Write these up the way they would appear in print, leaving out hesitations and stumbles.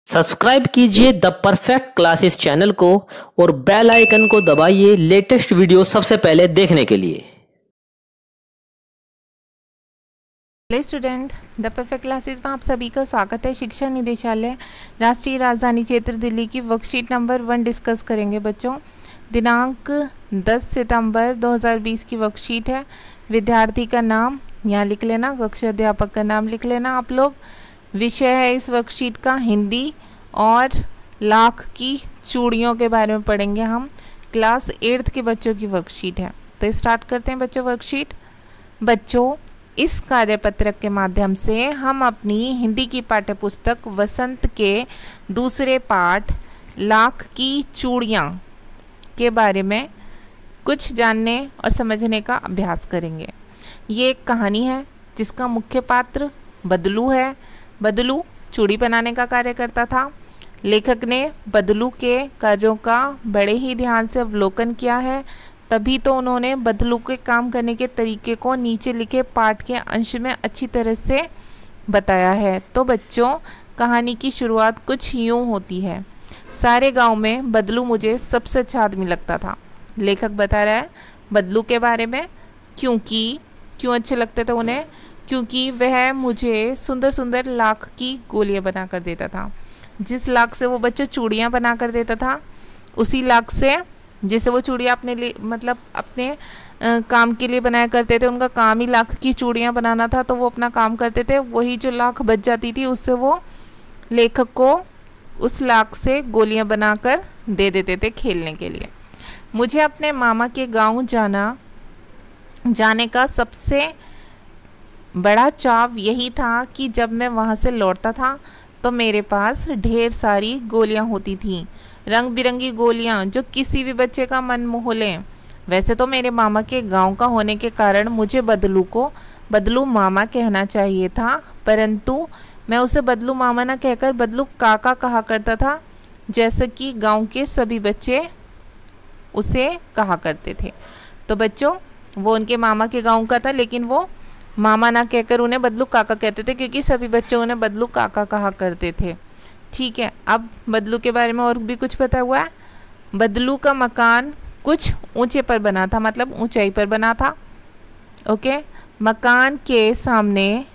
Subscribe कीजिए the perfect classes channel को और बेल आइकन को दबाइए लेटेस्ट वीडियो सबसे पहले देखने के लिए। Hello student, the perfect classes में आप सभी का स्वागत है। शिक्षा निदेशालय राष्ट्रीय राजधानी क्षेत्र दिल्ली की वर्कशीट नंबर 1 डिस्कस करेंगे बच्चों। दिनांक 10 सितंबर 2020 की वर्कशीट है। विद्यार्थी का नाम यहाँ लिख लेना, कक्षा अध्यापक का नाम लिख लेना आप लोग। विषय है इस वर्कशीट का हिंदी और लाख की चूड़ियों के बारे में पढ़ेंगे हम। क्लास 8th के बच्चों की वर्कशीट है। तो स्टार्ट करते हैं बच्चों वर्कशीट। बच्चों, इस कार्यपत्रक के माध्यम से हम अपनी हिंदी की पाठ्यपुस्तक वसंत के दूसरे पाठ लाख की चूड़ियाँ के बारे में कुछ जानने और समझने का अभ्यास करेंगे। ये एक कहानी है जिसका मुख्य पात्र बदलू है। बदलू चूड़ी बनाने का कार्य करता था। लेखक ने बदलू के कार्यों का बड़े ही ध्यान से अवलोकन किया है, तभी तो उन्होंने बदलू के काम करने के तरीके को नीचे लिखे पाठ के अंश में अच्छी तरह से बताया है। तो बच्चों, कहानी की शुरुआत कुछ यूँ होती है। सारे गांव में बदलू मुझे सबसे अच्छा आदमी लगता था। लेखक बता रहा है बदलू के बारे में। क्यों अच्छे लगते थे उन्हें? क्योंकि वह मुझे सुंदर सुंदर लाख की गोलियां बना कर देता था। जिस लाख से वो बच्चे चूड़ियाँ बना कर देता था, उसी लाख से जैसे वो चूड़ियाँ अपने लिए अपने काम के लिए बनाया करते थे, उनका काम ही लाख की चूड़ियाँ बनाना था, तो वो अपना काम करते थे। वही जो लाख बच जाती थी उससे वो लेखक को उस लाख से गोलियाँ बनाकर दे देते थे खेलने के लिए। मुझे अपने मामा के गांव जाने का सबसे बड़ा चाव यही था कि जब मैं वहाँ से लौटता था तो मेरे पास ढेर सारी गोलियाँ होती थीं, रंग बिरंगी गोलियाँ जो किसी भी बच्चे का मन मोह लें। वैसे तो मेरे मामा के गांव का होने के कारण मुझे बदलू को बदलू मामा कहना चाहिए था, परंतु मैं उसे बदलू मामा ना कहकर बदलू काका कहा करता था, जैसे कि गांव के सभी बच्चे उसे कहा करते थे। तो बच्चों, वो उनके मामा के गांव का था, लेकिन वो मामा ना कहकर उन्हें बदलू काका कहते थे, क्योंकि सभी बच्चे उन्हें बदलू काका कहा करते थे। ठीक है, अब बदलू के बारे में और भी कुछ पता हुआ है। बदलू का मकान कुछ ऊंचे पर बना था, मतलब ऊंचाई पर बना था। ओके, मकान के सामने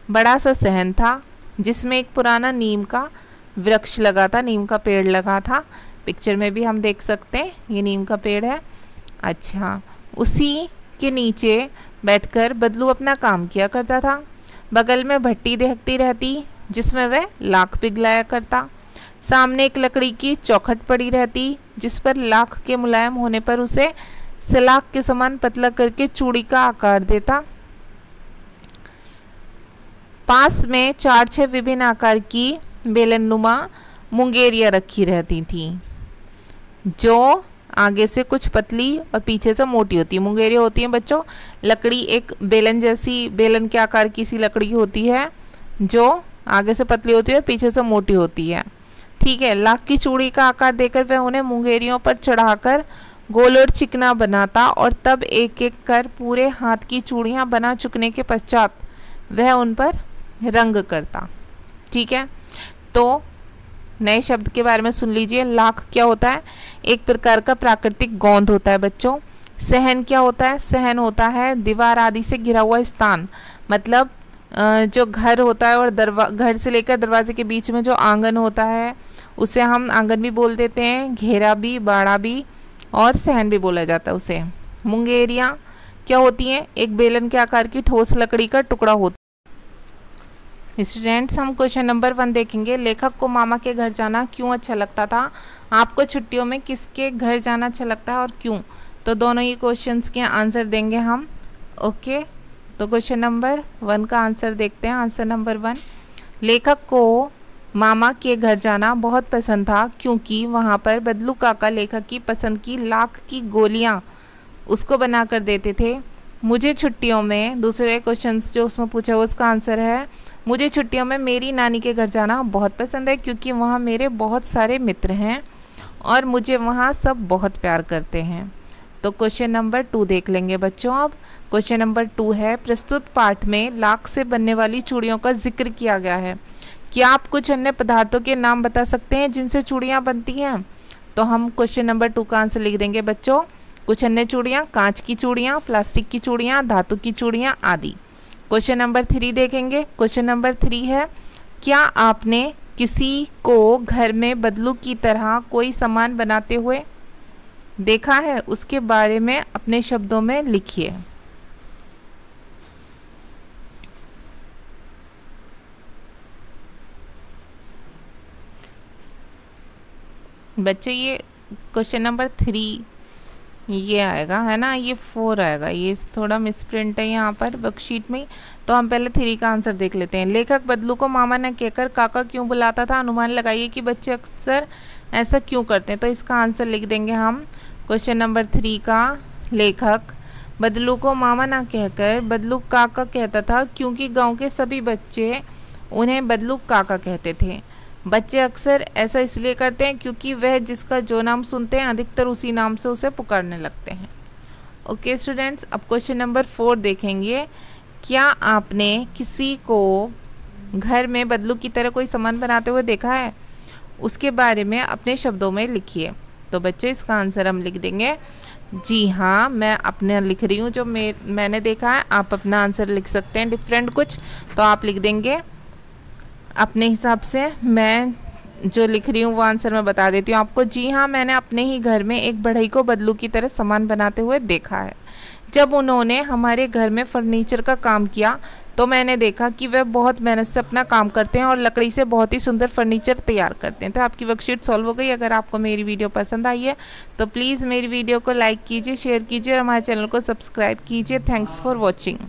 बड़ा सा सहन था जिसमें एक पुराना नीम का वृक्ष लगा था, नीम का पेड़ लगा था। पिक्चर में भी हम देख सकते हैं ये नीम का पेड़ है। अच्छा, उसी के नीचे बैठकर बदलू अपना काम किया करता था। बगल में भट्टी दहकती रहती जिसमें वह लाख पिघलाया करता। सामने एक लकड़ी की चौखट पड़ी रहती जिस पर लाख के मुलायम होने पर उसे सलाख के समान पतला करके चूड़ी का आकार देता। पास में 4-6 विभिन्न आकार की बेलनुमा मुंगेरियां रखी रहती थी, जो आगे से कुछ पतली और पीछे से मोटी होती है। मुंगेरियां होती हैं बच्चों लकड़ी, एक बेलन जैसी, बेलन के आकार की सी लकड़ी होती है जो आगे से पतली होती है और पीछे से मोटी होती है। ठीक है, लाख की चूड़ी का आकार देकर वह उन्हें मुंगेरियों पर चढ़ाकर गोल और चिकना बनाता और तब एक एक कर पूरे हाथ की चूड़ियाँ बना चुकने के पश्चात वह उन पर रंग करता। ठीक है, तो नए शब्द के बारे में सुन लीजिए। लाख क्या होता है? एक प्रकार का प्राकृतिक गोंद होता है बच्चों। सहन क्या होता है? सहन होता है दीवार आदि से घिरा हुआ स्थान, मतलब जो घर होता है और घर से लेकर दरवाजे के बीच में जो आंगन होता है उसे हम आंगन भी बोल देते हैं, घेरा भी, बाड़ा भी और सहन भी बोला जाता है उसे। मुंगेरियाँ क्या होती हैं? एक बेलन के आकार की ठोस लकड़ी का टुकड़ा होता है। स्टूडेंट्स, हम क्वेश्चन नंबर 1 देखेंगे। लेखक को मामा के घर जाना क्यों अच्छा लगता था? आपको छुट्टियों में किसके घर जाना अच्छा लगता है और क्यों? तो दोनों ही क्वेश्चंस के आंसर देंगे हम। ओके, तो क्वेश्चन नंबर 1 का आंसर देखते हैं। आंसर नंबर 1, लेखक को मामा के घर जाना बहुत पसंद था क्योंकि वहाँ पर बदलू काका लेखक की पसंद की लाख की गोलियाँ उसको बना कर देते थे। मुझे छुट्टियों में, दूसरे क्वेश्चन जो उसमें पूछा हुआ उसका आंसर है, मुझे छुट्टियों में मेरी नानी के घर जाना बहुत पसंद है क्योंकि वहाँ मेरे बहुत सारे मित्र हैं और मुझे वहाँ सब बहुत प्यार करते हैं। तो क्वेश्चन नंबर 2 देख लेंगे बच्चों। अब क्वेश्चन नंबर 2 है, प्रस्तुत पाठ में लाख से बनने वाली चूड़ियों का जिक्र किया गया है। क्या आप कुछ अन्य पदार्थों के नाम बता सकते हैं जिनसे चूड़ियाँ बनती हैं? तो हम क्वेश्चन नंबर 2 का आंसर लिख देंगे बच्चों। कुछ अन्य चूड़ियाँ, कांच की चूड़ियाँ, प्लास्टिक की चूड़ियाँ, धातु की चूड़ियाँ आदि। क्वेश्चन नंबर 3 देखेंगे। क्वेश्चन नंबर 3 है, क्या आपने किसी को घर में बदलू की तरह कोई सामान बनाते हुए देखा है? उसके बारे में अपने शब्दों में लिखिए। बच्चे ये क्वेश्चन नंबर 3 ये आएगा, है ना, ये 4 आएगा, ये थोड़ा मिसप्रिंट है यहाँ पर वर्कशीट में। तो हम पहले 3 का आंसर देख लेते हैं। लेखक बदलू को मामा न कहकर काका क्यों बुलाता था? अनुमान लगाइए कि बच्चे अक्सर ऐसा क्यों करते हैं। तो इसका आंसर लिख देंगे हम क्वेश्चन नंबर 3 का। लेखक बदलू को मामा ना कहकर बदलू काका कहता था क्योंकि गांव के सभी बच्चे उन्हें बदलू काका कहते थे। बच्चे अक्सर ऐसा इसलिए करते हैं क्योंकि वह जिसका जो नाम सुनते हैं अधिकतर उसी नाम से उसे पुकारने लगते हैं। ओके स्टूडेंट्स, अब क्वेश्चन नंबर 4 देखेंगे। क्या आपने किसी को घर में बदलू की तरह कोई सामान बनाते हुए देखा है? उसके बारे में अपने शब्दों में लिखिए। तो बच्चे इसका आंसर हम लिख देंगे जी हाँ, मैं अपने लिख रही हूँ जो मैंने देखा है। आप अपना आंसर लिख सकते हैं डिफरेंट कुछ, तो आप लिख देंगे अपने हिसाब से। मैं जो लिख रही हूँ वो आंसर मैं बता देती हूँ आपको। जी हाँ, मैंने अपने ही घर में एक बढ़ई को बदलू की तरह सामान बनाते हुए देखा है। जब उन्होंने हमारे घर में फर्नीचर का काम किया तो मैंने देखा कि वह बहुत मेहनत से अपना काम करते हैं और लकड़ी से बहुत ही सुंदर फर्नीचर तैयार करते हैं। तो आपकी वर्कशीट सॉल्व हो गई। अगर आपको मेरी वीडियो पसंद आई है तो प्लीज़ मेरी वीडियो को लाइक कीजिए, शेयर कीजिए और हमारे चैनल को सब्सक्राइब कीजिए। Thanks for watching.